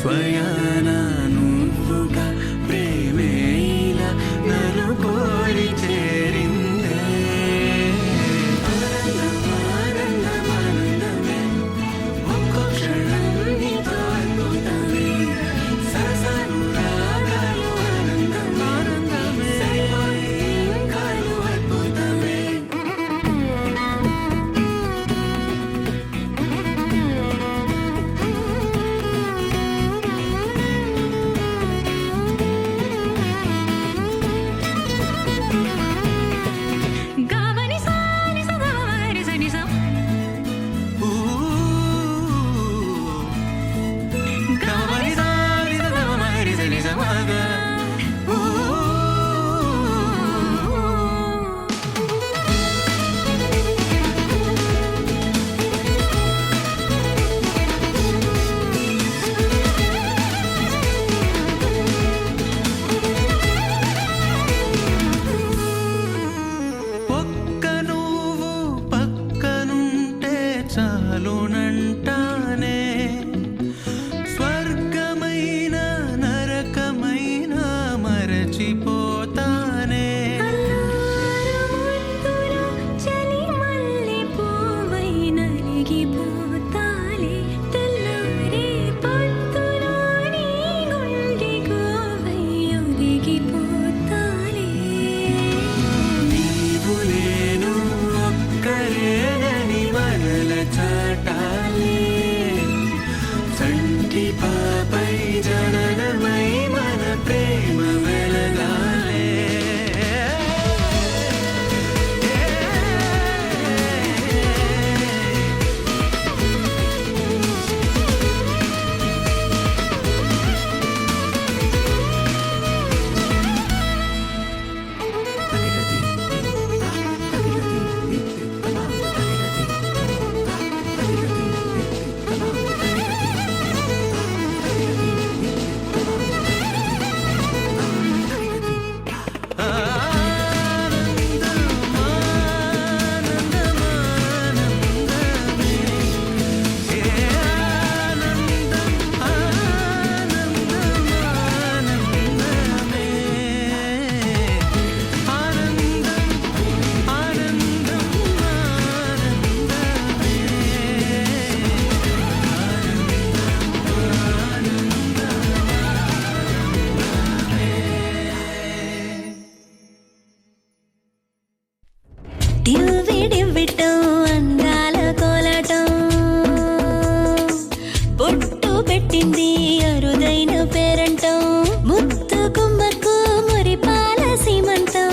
స్వయాన నువ్వుగా ప్రేమే ఇలా నన్ను కోరి చేరిందే. ఆనందమే ఒక్కో క్షణం నీతో అద్భుతమే. సరసను రాగాలు ఆనందమే సరిపోయి కాలు అద్భుతమే. ఒక్క నువ్వు పక్కనుంటే చాలునంటానే. స్వర్గమైన నరకమైన మరచిపోతానే. నీవు నేను ఒక్కరేనని మనల చాటాలే. చంటి పాపై జననమై మన ప్రేమ వెలగాలే. డివ్విడివ్విటం అందాల కోలాటం బొట్టు పెట్టింది అరుదైన పేరంటం. ముత్తు గుమ్మకు మురిపాల సీమంతం.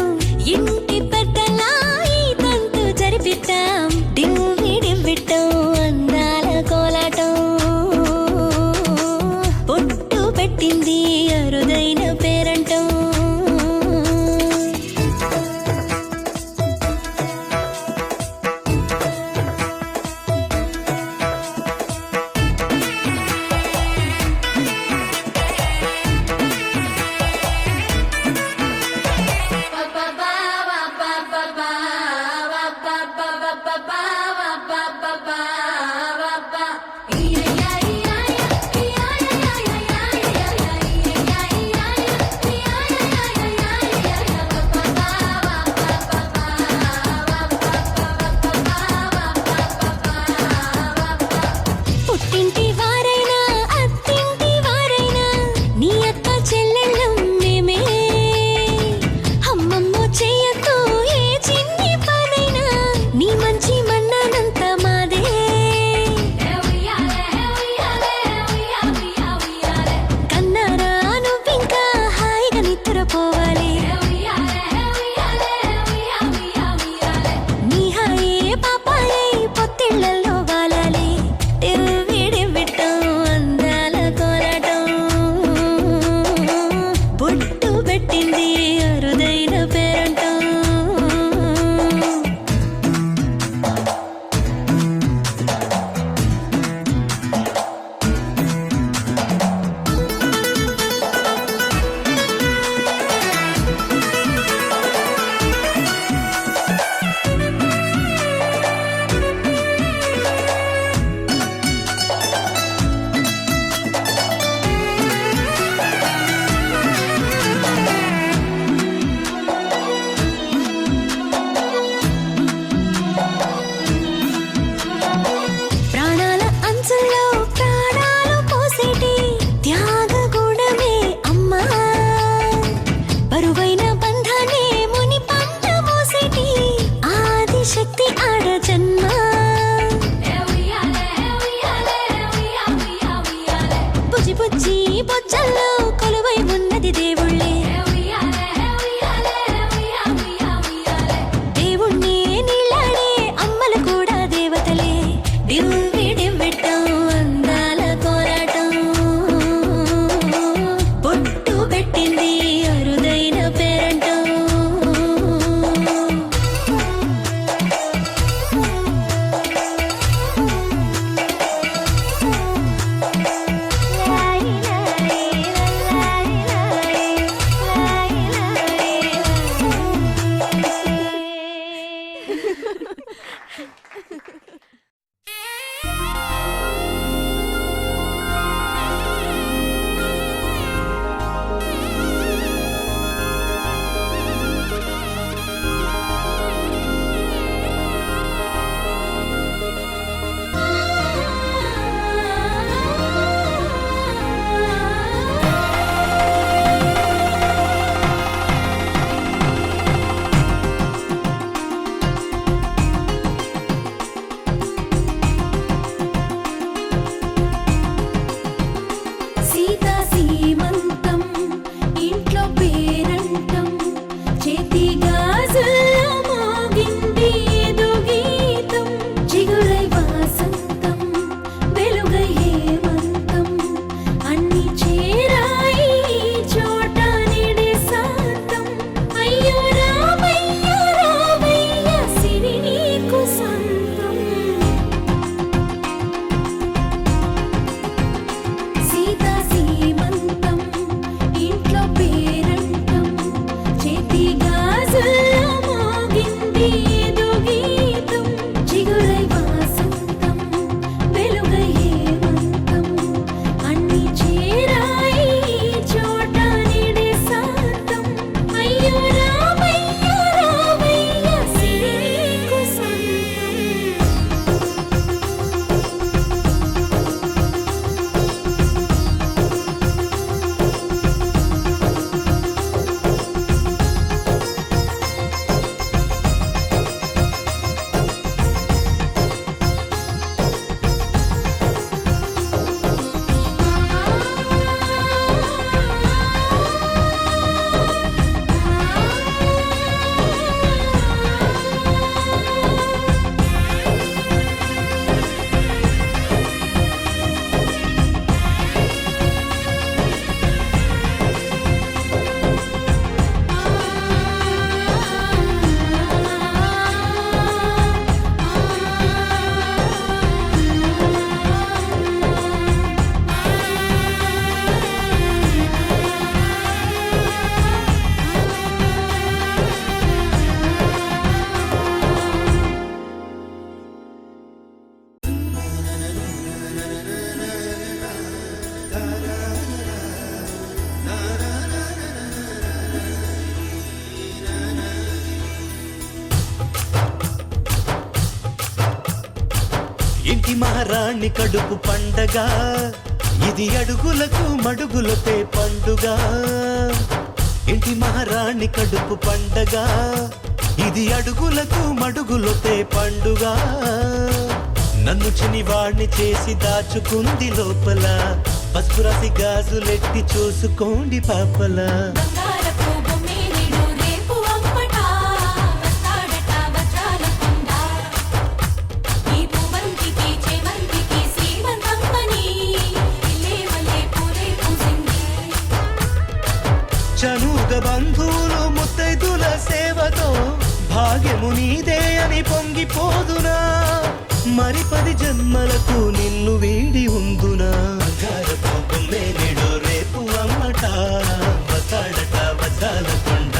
ఇంటి పెద్దలా ఈ తంతు జరిపిద్దాం. డివ్విడివ్విటం అందాల కోలాటం బొట్టు పెట్టింది అరుదైన పేరంటం. బొజ్జల్లో కొలువై ఉన్నది దేవుళ్ళే దేవుణ్ణి నీళ్ళాడే అమ్మలు కూడా దేవతలే దివ్వి దివ్వెట్టం అందాల కోలాటం పొట్టు పెట్టింది అరుదైన పేరంటం సీతా సీమంతం ఇంట్లో పేరంటం చేతి గాజుల్లో మోగింది ఏదో గీతం చిగురై వాసంతం వెలుగై హేమంతం అన్ని చేరాయి చోట నిడే శాంతం అయ్యో రామయ్య సిరి నీకు సంతం సీతా సీమంతం ఇంట్లో పేరంటం చేతి గాజుల్లో మోగింది ఏదో గీతం చిగురై వాసంతం వెలుగై హేమంతం అన్ని చేరాయి చోట నిడే శాంతం అయ్యో రామయ్య సిరి నీకు సంతం ఇంటి మహారాణి కడుపు పండగ ఇది అడుగులకు మడుగులపై పండుగ ఇంటి మహారాణి కడుపు పండగ ఇది అడుగులకు మడుగులపై పండుగ నన్ను చినివాణ్ణి చేసి దాచుకుంది లోపల పసుపు రాసి గాజులెట్టి చూసుకోండి పాపల బంగారపు బొమ్మేనిడు రేపు అమ్మట వస్తాడట వజ్రాల కొండ ఈ పువ్వంతికి చేమంతికి సీమంతమ్మని ఇల్లే వల్లే పూలే పూసింది చనుగ బంధువులు ముత్తైదుల సేవతో భాగ్యము నీదే అని పొంగిపోదునా మరి 10 జన్మలకు నిన్ను వీడి ఉందునా బంగారపు బొమ్మేనిడు రేపు అమ్మట వస్తాడట వజ్రాల కొండ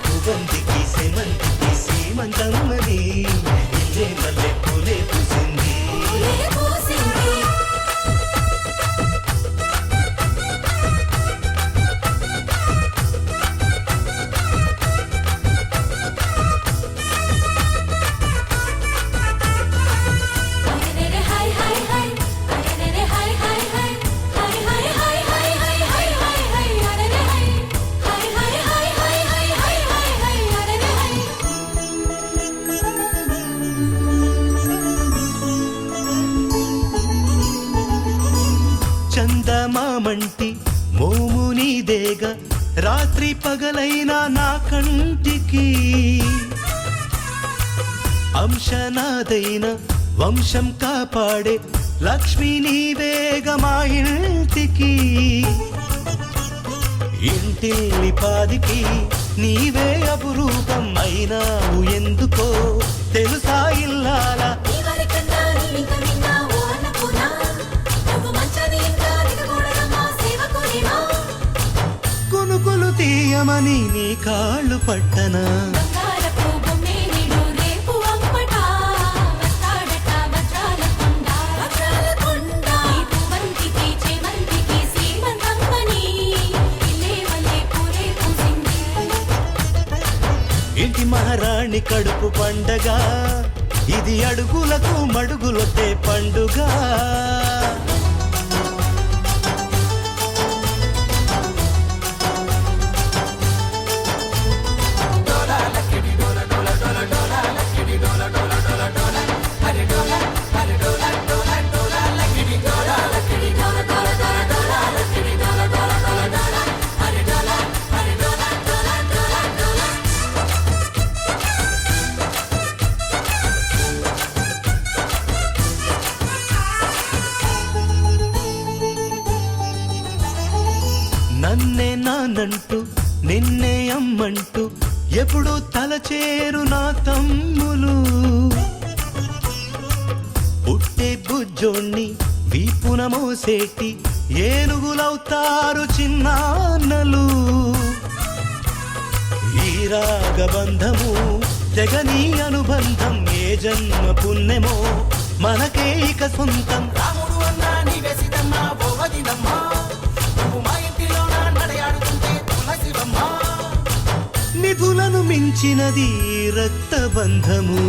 పువ్వంతికి సేమంతికి సీమంతమ్మని ఇల్లే మల్లె పూలే పూసింది హాయ్ హాయ్ హాయ్ చందమామంటి మోము నీదేగ రాత్రి పగలైనా నా కంటికి అంశనాదైన వంశం కాపాడే లక్ష్మి నీవేగ మా ఇంటికి ఇంటిల్లి పాదికి నీవే అపురూపం అయినావు ఎందుకో తెలుసా ఇల్లాల కునుకులు తీయమని నీ కాళ్ళు పట్టనా ఇంటి మహారాణి కడుపు పండగ ఇది అడుగులకు మడుగులొత్తే పండుగ నన్నే నానంటూ నిన్నే అమ్మంటూ ఎప్పుడు తలచేరు నా తమ్ములు పుట్టే బుజ్జోణ్ణి వీపున మోసేటి ఏనుగులవుతారు చిన్నాన్నలు ఈ రాగబంధము జగనీ అనుబంధం ఏ జన్మ పుణ్యమో మనకే ఇక సొంతం రాముడు అన్నా నీవే సీతమ్మ బోవదినమ్మ మా ఇంటిలో నడయాడుతుంటే తులసివమ్మ నిధులను మించినది రక్తబంధము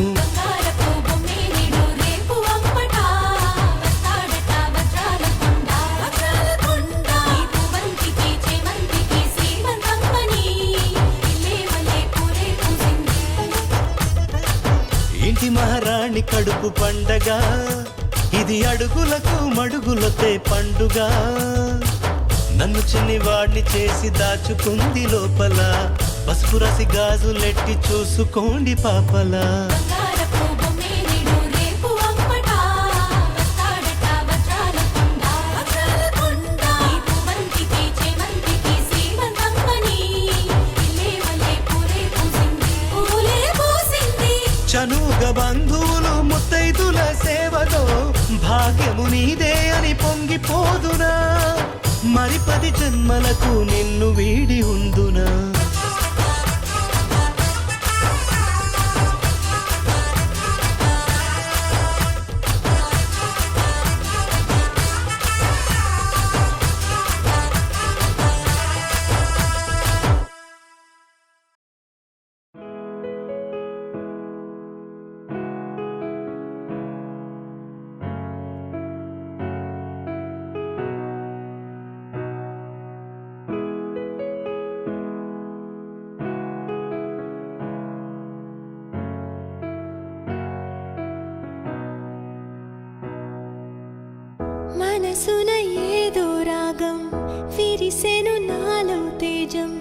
ఇంటి మహారాణి కడుపు పండగ ఇది అడుగులకు మడుగులొత్తే పండుగ నన్ను చిన్నివాడిని చేసి దాచుకుంది లోపల పసుపు రసి గాజులెట్టి చూసుకోండి పాపలా చనుగ బంధువులు ముత్తైదుల సేవతో భాగ్యము నీదే అని పొంగిపోదునా మరి 10 జన్మలకు నిన్ను వీడి ఉందునా మనసున ఏదో రాగం విరిసెను నాలో తేజం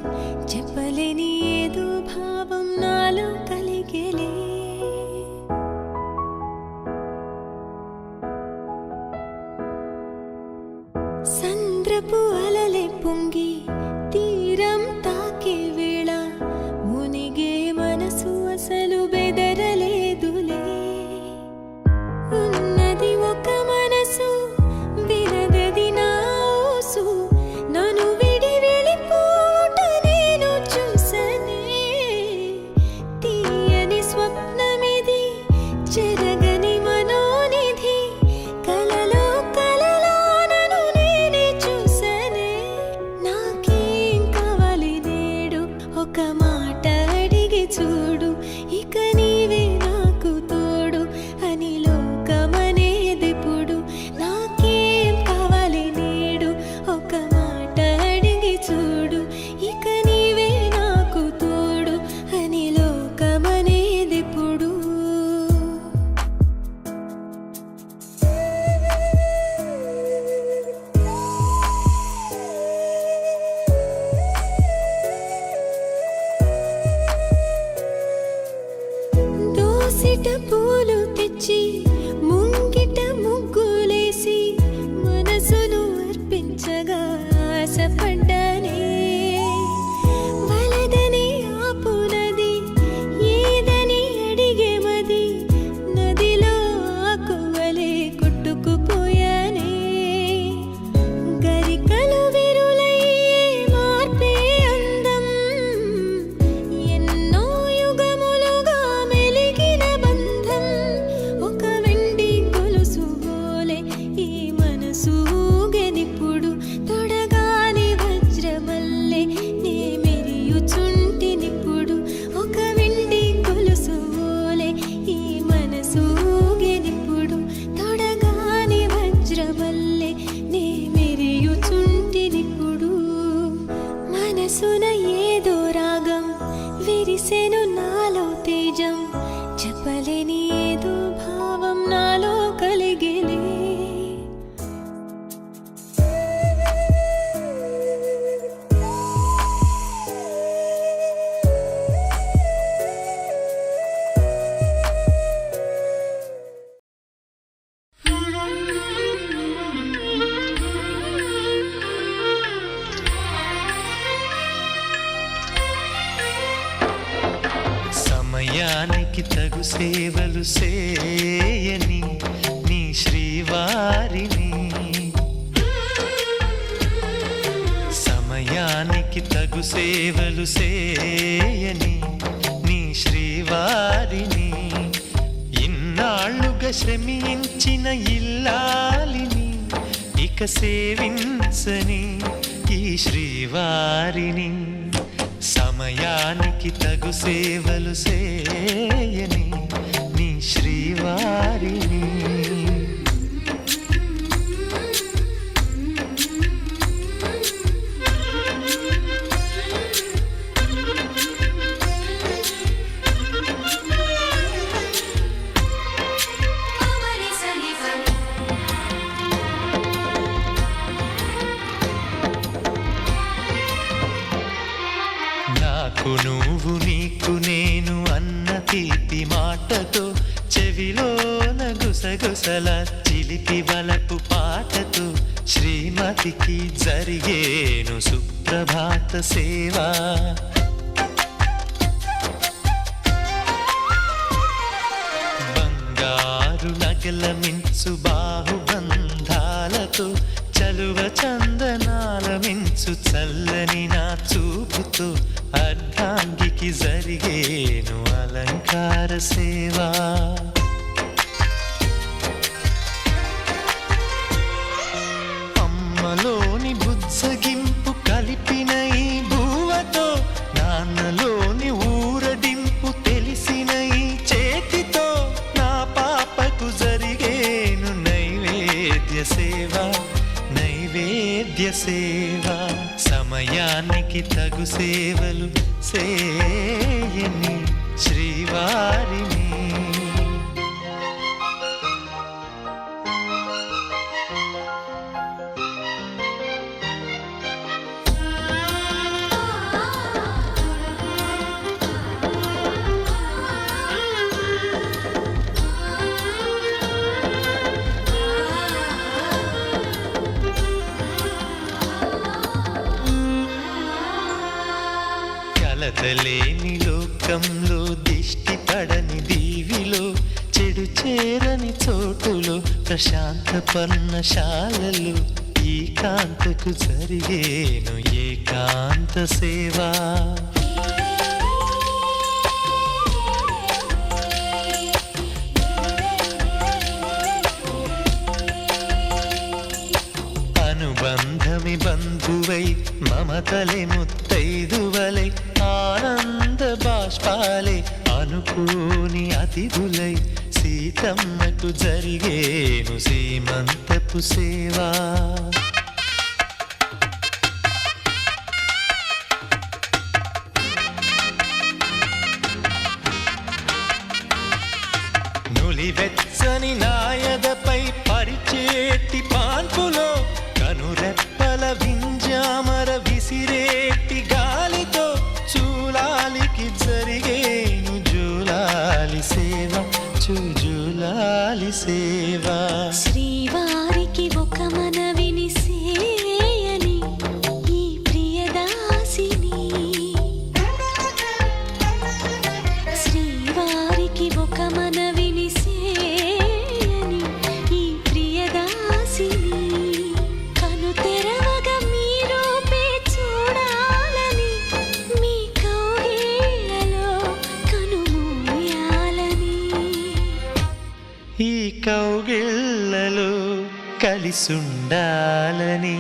చెప్పలేని ఏదో భావం నాలో కలిగేలే సంద్రపు అలలే పొంగి తీరం తాకే వేళ మునిగే మనసు అసలు బెదరలేదులే ఉన్నది ఒక మనసు వినదది నా ఊసు నన్ను విడి వెళ్ళిపోట నేను చూసనే తీయని స్వప్నమిది చెరగని మనోనిధి కలలో నన్ను నేనే చూసనే నాకే పెంచగా ఆశపడ్డానే వలదని ఆపునది ఏదని అడిగే మది నదిలో ఆకువలే కొట్టుకుపోయానే గరికలు విరులయ్యే మార్పే అందం ఎన్నో యుగములుగా మెలిగిన బంధం ఒక వెండి గొలుసు వోలే ఈ మనసు ఊగెనిప్పుడు తొడగాని వజ్రమల్లె నే మెరియుచుంటినిప్పుడు ఒక వెండి గొలుసు వోలే ఈ మనసు ఊగెనిప్పుడు తొడగాని వజ్రమల్లె నే మెరియుచుంటినిప్పుడు మనసున ఏదో రాగం విరిసెను నాలో తేజం చెప్పలేని ఏదో భావం నాలో కలిగేలే సమయానికి తగు సేవలు చేయని నీ శ్రీవారిని సమయానికి తగు సేవలు చేయని నీ శ్రీవారిని ఇన్నాళ్ళుగా శ్రమించిన ఇల్లాలిని ఇక సేవించని ఈ శ్రీవారిని సమయానికి తగు సేవలు చేయని నీ శ్రీవారిని నాకు నువ్వు నీకు నేను అన్న తీపి మాటతో చెవిలోన గుసగుసల చిలిపి వలపు పాటతో శ్రీమతికి జరిగేను సుప్రభాత సేవ బంగారు నగల మించు బాహుబంధాలతో చలువ చందనాల మించు చల్లని నా చూపుతో అర్ధాంగికి జరిగేను అలంకార సేవ అమ్మలోని బుజ్జగింపు కలిపిన ఈ భూవతో నాన్నలోని ఊరడింపు తెలిసిన ఈ చేతితో నా పాపకు జరిగేను నైవేద్య సేవ నైవేద్య సేవ సమయానికి తగు సేవలు చేయని శ్రీవారిని కలతలేని లోకంలో దిష్టి పడని దీవిలో చెడు చేరని చోటులో ప్రశాంత పర్ణశాలలో ఈ కాంతకు జరిగేను ఏకాంత సేవ అనుబంధమి బంధువై మమతలే ముత్తైదువలై ఆనంద బాష్పాలే అనుకోని అతిథులై సీతమ్మకు జరిగేను సీమంతపు సేవ నులివెచ్చని నాయదపై పరిచేటి పాన్పులో కనురెప్పల వింజామర విసిరేటి గాలితో చూలాలికి జరిగేను జూలాలి సేవ జూలాలి సేవ శ్రీవారికి ఒక మనవిని కలిసుండాలని.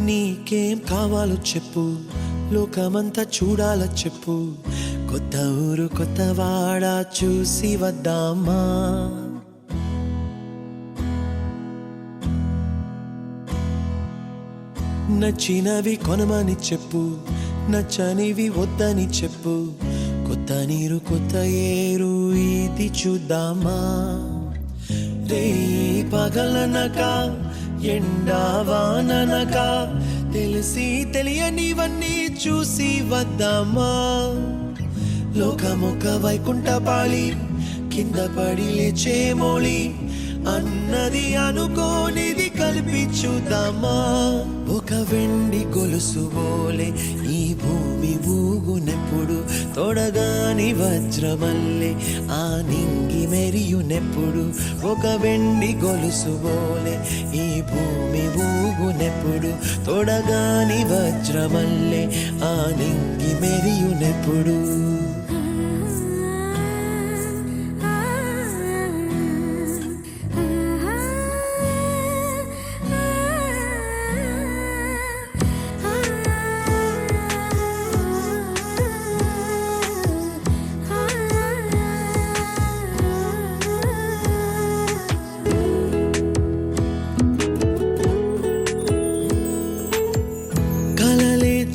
నీకేం కావాలో చెప్పు, లోకమంతా చూడాల చెప్పు, కొత్త ఊరు కొత్త వాడ చూసి వద్దామా. నచ్చినవి కొనమని చెప్పు, నచ్చనివి వద్దని చెప్పు, కొత్త నీరు కొత్త ఏరు ఇది చూద్దామా. రే పగలనక ఎండావాననక తెలిసి తెలియనివన్నీ చూసి వద్దామా. లోకమొక వైకుంఠపాళి, కింద పడి లేచే మోళి, అన్నది అనుకోనిది కలిపి చూద్దామా. ఒక వెండి గొలుసు బోలే ఈ భూమి ఊగునెప్పుడు, తొడగాని వజ్రమల్లే ఆ నింగి మెరియునెప్పుడు. ఒక వెండి గొలుసు బోలే ఈ భూమి ఊగునెప్పుడు, తొడగాని వజ్రమల్లే ఆ నింగి మెరియునెప్పుడు.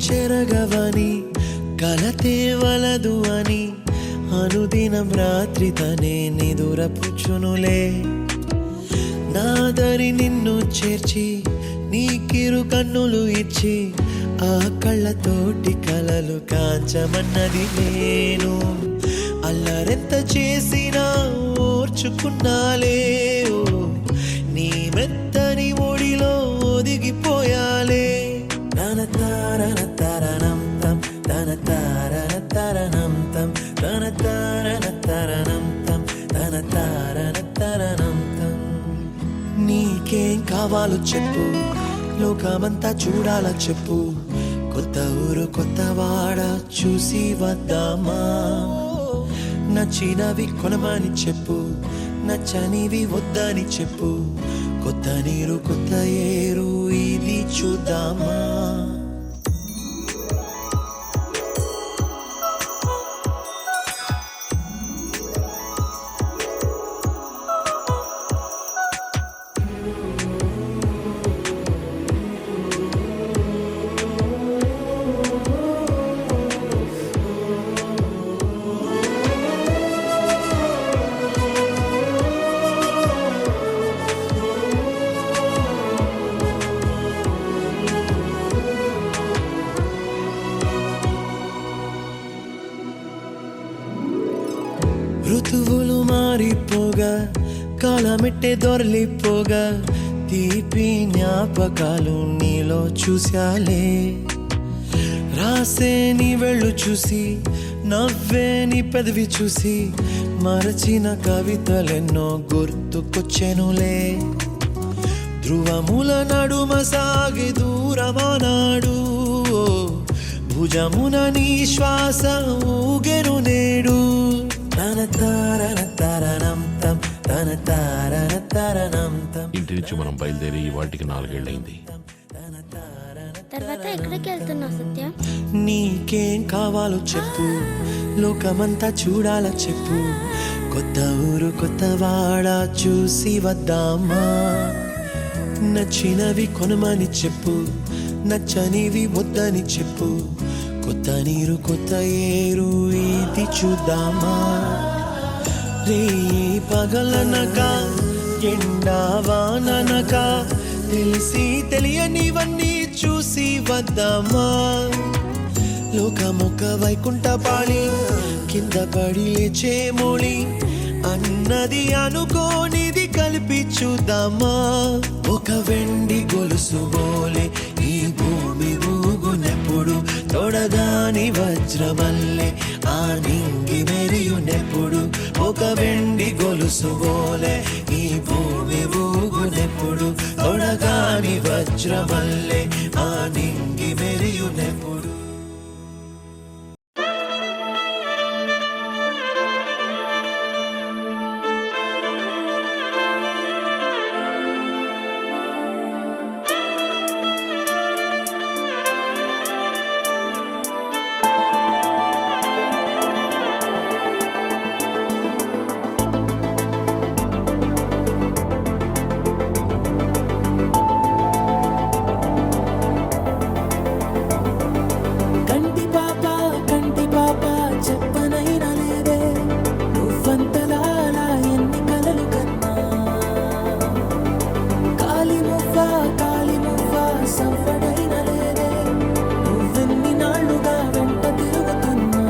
చెరగవని కలతే వలదు అని అనుదినం రాత్రి తనే నిదురపుచ్చునులే. నాదరి నిన్ను చేర్చి నీకిరు కన్నులు ఇచ్చి, ఆ కళ్ళతోటి కలలు కాంచమన్నది నేను. అల్లరెంత చేసినా ఓర్చుకున్నాలే, నీ మెత్తని ఒడిలో ఒదిగిపోయాలే. తన తారన తరణం తం, తన తారన తరణం తం, తన తారన తరణం తం, తన తారన తరణం తం. నీకేం కావాలో చెప్పు, లోకమంతా చూడాల చెప్పు, కొత్త ఊరు కొత్త వాడ చూసి వద్దామా. నచ్చినవి కొనమని చెప్పు, నచ్చనివి వద్దని చెప్పు, కొత్త నీరు కొత్త ఏరు ఇది చూద్దామా. ఋతువులు మారిపోగా కాలమెట్టే దొరలిపోగా, తీపి జ్ఞాపకాలు నీలో చూశాలే. రాసే నీ వెళ్ళు చూసి, నవ్వే నీ పెదవి చూసి, మరచిన కవితలెన్నో గుర్తుకొచ్చెనులే. ధ్రువముల నడుమ సాగి దూరమానాడు, భుజమున నీ శ్వాస ఊగెను నేడు. తన తారన తరణం తం, తన తారన తరణం తం. ఇంటి నుంచి మనం బయలుదేరి వాటికి 4 ఏళ్ళైంది. తర్వాత ఎక్కడికి వెళ్తున్నావు సత్య? నీకేం కావాలో చెప్పు, లోకమంతా చూడాల చెప్పు, కొత్త ఊరు కొత్త వాడ చూసి వద్దామా. నచ్చినవి కొనమని చెప్పు, నచ్చనివి వద్దని చెప్పు, కొత్త నీరు కొత్త ఏరు ఇది చూద్దామా. రే పగలనక ఎండావాననక తెలిసి తెలియనివన్నీ చూసి వద్దామా. లోకమొక వైకుంఠపాళి, కింద పడి లేచే మోళి, అన్నది అనుకోనిది కలిపి చూద్దామా. ఒక వెండి గొలుసు బోలే ఈ వజ్రమల్లె ఆ నింగి మెరియునెప్పుడు ఒక వెండి గొలుసు గోలె ఈ భూమి ఊగునెప్పుడు తొడగాని వజ్రమల్లె ఆ నింగి మెరియునెప్పుడు. కంటి పాప చెప్పనైనా లేదే నువ్వంతలా అలా ఎన్ని కలలు కన్నా. కాలి మువ్వ సవ్వడైనా లేదే నువ్వెన్ని నాళ్ళుగా వెంట తిరుగుతున్నా.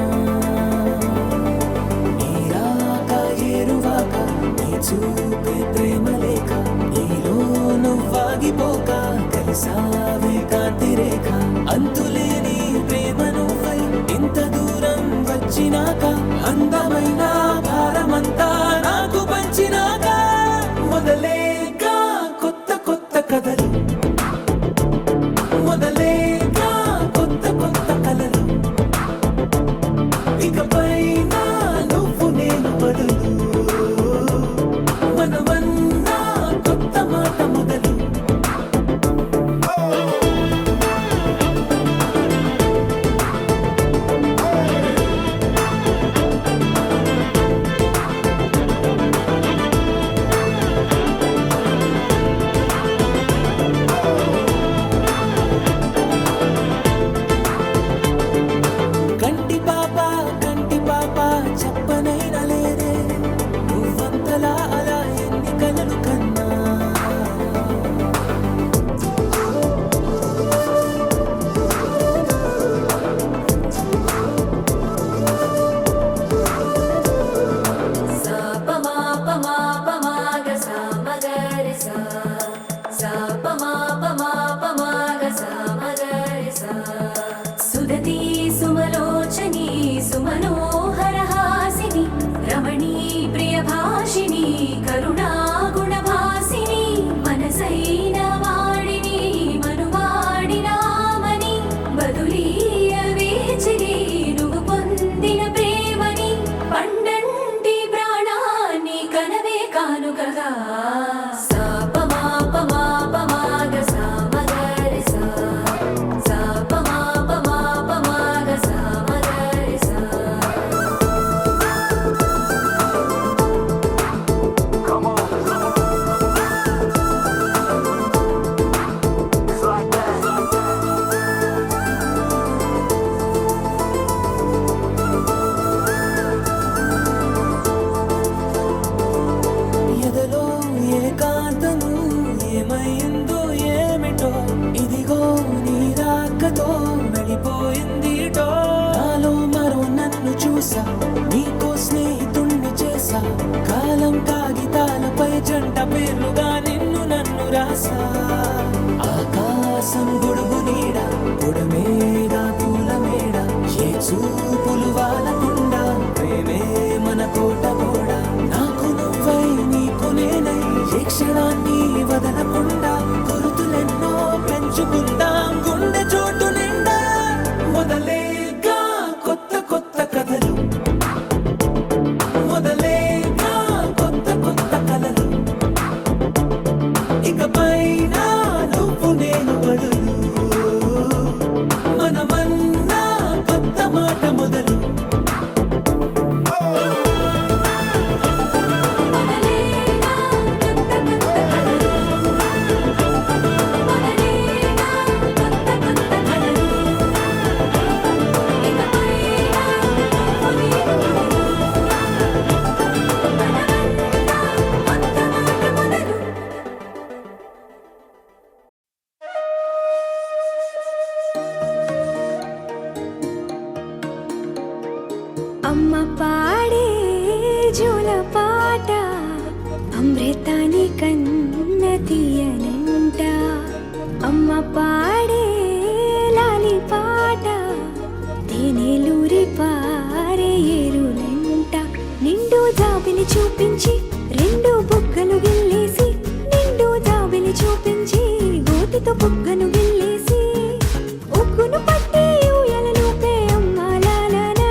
నీ రాక ఏరువాక నీ చూపే ప్రేమ లేక నీలో నువ్వాగిపోక కలిసావే కాంతి రేఖ. అంతులేని ప్రేమ నువ్వై ఇంత దూరం వచ్చినాక అందమైన భారమంతా నాకు పంచినాక మొదలేక కొత్త కొత్త కథలు మొదలేక కొత్త కొత్త కలలు ఇకపైన నువ్వు నేను బదులు మనమన్నా కొత్త మాట మొదలు. కంటి పాప చెప్పనైనా లేదే నువ్వంతలా అలా ఎన్ని కలలు కన్నా. సా ప మా ప మా ప మా గ సా మ గ రి సా. సా ప మా ప మా ప మా గ సా మ గ రి సా. సుదతి సుమలోచని సుమనోహర హాసిని రమణీ ప్రియభాషిణి కరుణా గుణభాసిని మనసైన వాడిని మనువాడినామని బదులీయ వేచిరి నువ్వు పొందిన ప్రేమని పండంటి ప్రాణాన్ని కనవే కానుకగా. సా ప మా ప మా ప మా గ సా మ గ రి సా. సా ప మా ప మా ప మా గ సా మ గ రి సా. ఎదలో ఏకాంతము ఏమైందో ఏమిటో ఇదిగో నీ రాకతో వెళ్ళిపోయిందిటో. నాలో మరో నన్ను చూసా నీకో స్నేహితుణ్ణి చేసా కాలం కాగితాలపై జంట పేర్లుగా నిన్ను నన్ను రాసా. ఆకాశం గొడుగు నీడ గుడమేడ పూల మేడ ఏ చూపులు వాలకుండా ప్రేమే మన కోట కూడా. నాకు నువ్వై నీకు నేనై ఏ క్షణాన్ని వదలకుండా గుర్తులెన్నో పెంచుకుందాం గుండె చోటు నిండా. మొదలేక కొత్త కొత్త కథలు మొదలేక కొత్త కొత్త కలలు ఇకపైన నువ్వు నేను బదులు మనమన్నా కొత్త మాట మొదలు. అమ్మ పాడే జోల పాట అమృతాని కన్న తీయనంట. అమ్మ పాడే లాలి పాట తేనెలూరి పారే ఏరులంట నిండు జాబిలి చూపించి రెండు బుగ్గలు గిల్లేసి నిండు జాబిలి చూపించి గోటితో బుగ్గను గిల్లేసి ఉగ్గును పట్టి ఊయలలోపే అమ్మాలాలనా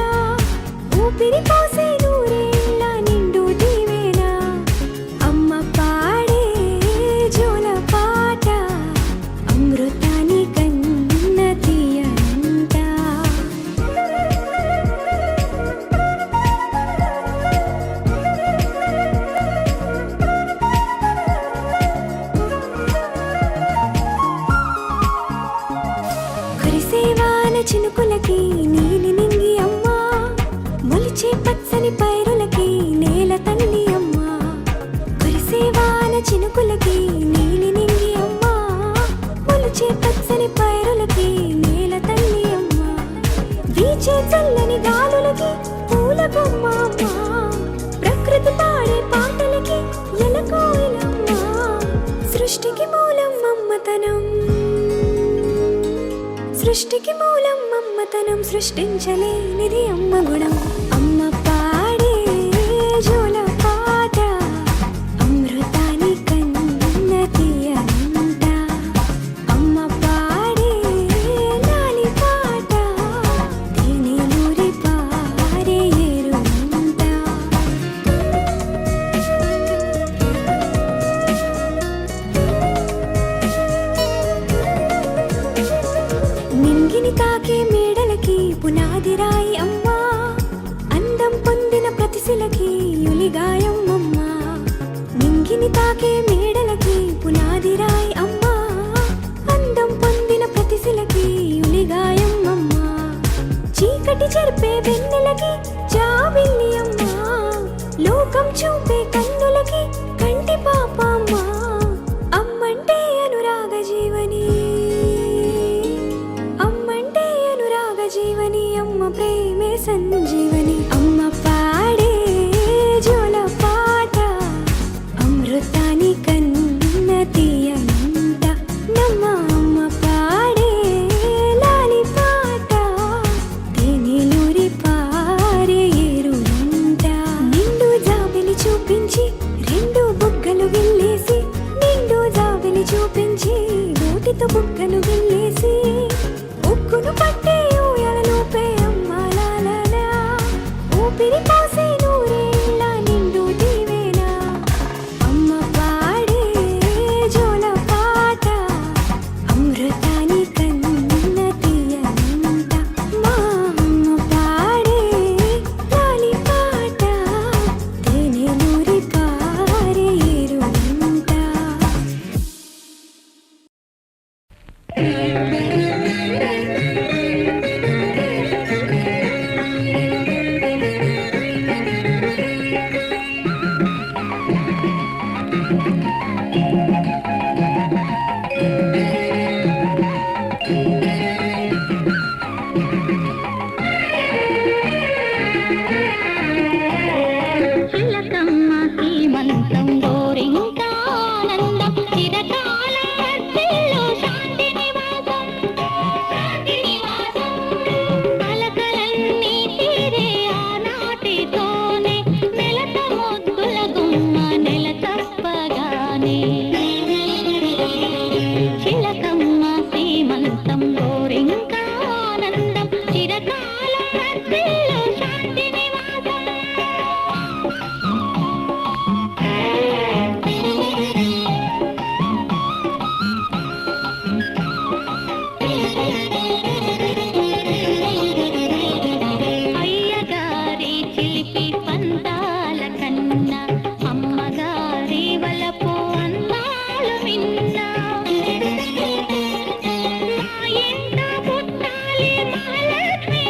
ఊపిరి పోసే నూరేళ్ళ నిండు దీవేనా అమ్మ పాడే జోల పాట అమృతాని కన్న తీయంట కురిసేవాన చినుకులకి నీలి నింగి అమ్మా మొలిచే పచ్చని పైరులకి నేల తల్లి అమ్మా కురిసేవాన చినుకులకి నీలి నింగి అమ్మా మొలిచే పచ్చని పైరులకి నేల తల్లి అమ్మా వీచే చల్లని గాలులకి పూల బొమ్మ అమ్మా ప్రకృతి పాడే పాటలకి ఎలకోయిలమ్మా సృష్టికి మూలం మమ్మతనం సృష్టికి మూలం మమ్మతనం సృష్టించలేనిది అమ్మ గుణం అమ్మ పాడే జోల పాట అమృతాని కన్న తీయనంట అమ్మ పాడే లాలి పాట తేనెలూరి పారే ఏరులంట నింగిని తాకే మేడలకి పునాది రాయి అమ్మా అందం పొందిన ప్రతిశిలకి యులిగాయం అమ్మా నింగిని తాకే మేడలకి పునాది రాయి అమ్మా అందం పొందిన ప్రతిశిలకి యులిగాయం అమ్మా చీకటి చెరిపే వెన్నెలకి జాబిల్లి అమ్మా లోకం చూపే కన్నులకి కంటి పాప అమ్మా అమ్మంటే అనురాగ జీవని అమ్మంటే అనురాగ జీవని అమ్మ ప్రేమే సంజీవని అమ్మ పాడే జోల పాట అమృతాని కన్న తీయనంట నమ్మ అమ్మ పాడే లాలి పాట తేనెలూరి పారే ఏరులంట నిండు జాబిలి చూపించి రెండు బుగ్గలు గిల్లేసి నిండు జాబిలి చూపించి నోటితో బుగ్గను గిల్లేసి ఉక్కును పట్టే ఊయలలోపే అమ్మాలాలనా ఊపిరి పోసే నూరేళ్ళ నిండు దీవేనా అమ్మ పాడే జోల పాట అమృతాని కన్న తీయనంట మా అమ్మ పాడే లాలి పాట తేనెలూరి పారే ఏరులంట చిలకమ్మ శ్రీమంతం గోరింకా ఆనందం చిరకాల వర్ధిల్లు శాంతి నివాసం అలకలన్నీ తీరే ఆనాటితోనే నెలత ముద్దుల గుమ్మ నెల తప్పగానే చిలకమ్మ శ్రీమంతం గోరింకా ఆనందం చిరకాల వర్ధిల్లు శాంతి నివాసం అయ్యగారి చిలిపి పందాల కన్నా అమ్మగారి వలపు అందాలు మిన్నా మా ఇంట పుట్టాలి మహాలక్ష్మి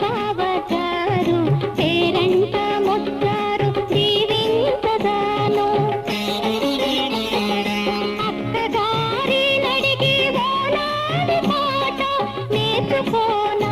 బావగారు పేరంట ముచ్చారు దీవించదాను అక్కగారి నడిగి ఓనాడి పాట నేర్చుకోనా